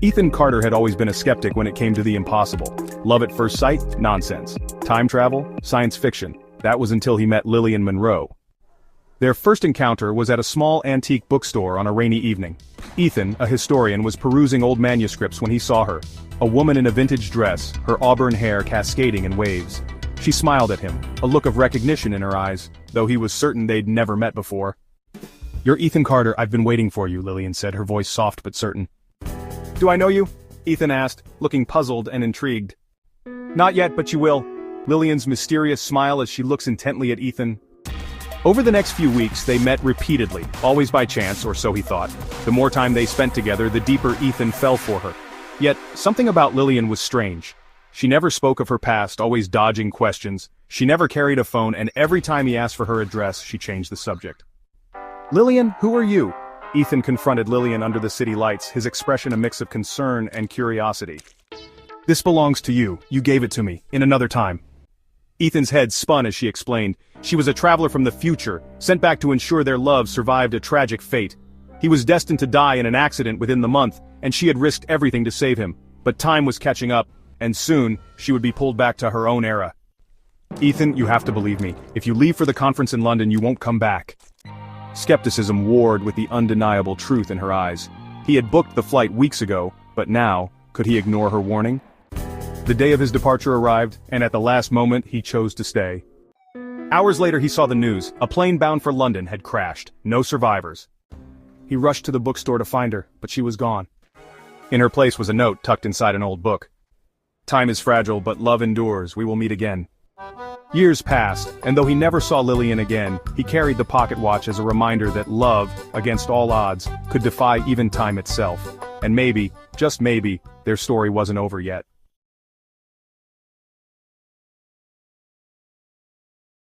Ethan Carter had always been a skeptic when it came to the impossible. Love at first sight? Nonsense. Time travel? Science fiction. That was until he met Lillian Monroe. Their first encounter was at a small antique bookstore on a rainy evening. Ethan, a historian, was perusing old manuscripts when he saw her. A woman in a vintage dress, her auburn hair cascading in waves. She smiled at him, a look of recognition in her eyes, though he was certain they'd never met before. "You're Ethan Carter, I've been waiting for you," Lillian said, her voice soft but certain. "Do I know you?" Ethan asked, looking puzzled and intrigued. "Not yet, but you will." Lillian's mysterious smile as she looks intently at Ethan. Over the next few weeks they met repeatedly, always by chance, or so he thought. The more time they spent together, the deeper Ethan fell for her. Yet, something about Lillian was strange. She never spoke of her past, always dodging questions. She never carried a phone, and every time he asked for her address, she changed the subject. "Lillian, who are you?" Ethan confronted Lillian under the city lights, his expression a mix of concern and curiosity. "This belongs to you. You gave it to me, in another time." Ethan's head spun as she explained. She was a traveler from the future, sent back to ensure their love survived a tragic fate. He was destined to die in an accident within the month, and she had risked everything to save him. But time was catching up, and soon, she would be pulled back to her own era. "Ethan, you have to believe me. If you leave for the conference in London, you won't come back." Skepticism warred with the undeniable truth in her eyes. He had booked the flight weeks ago, but now, could he ignore her warning? The day of his departure arrived, and at the last moment he chose to stay. Hours later he saw the news. A plane bound for London had crashed. No survivors. He rushed to the bookstore to find her, but she was gone. In her place was a note tucked inside an old book. "Time is fragile, but love endures. We will meet again." Years passed, and though he never saw Lillian again, he carried the pocket watch as a reminder that love, against all odds, could defy even time itself. And maybe, just maybe, their story wasn't over yet.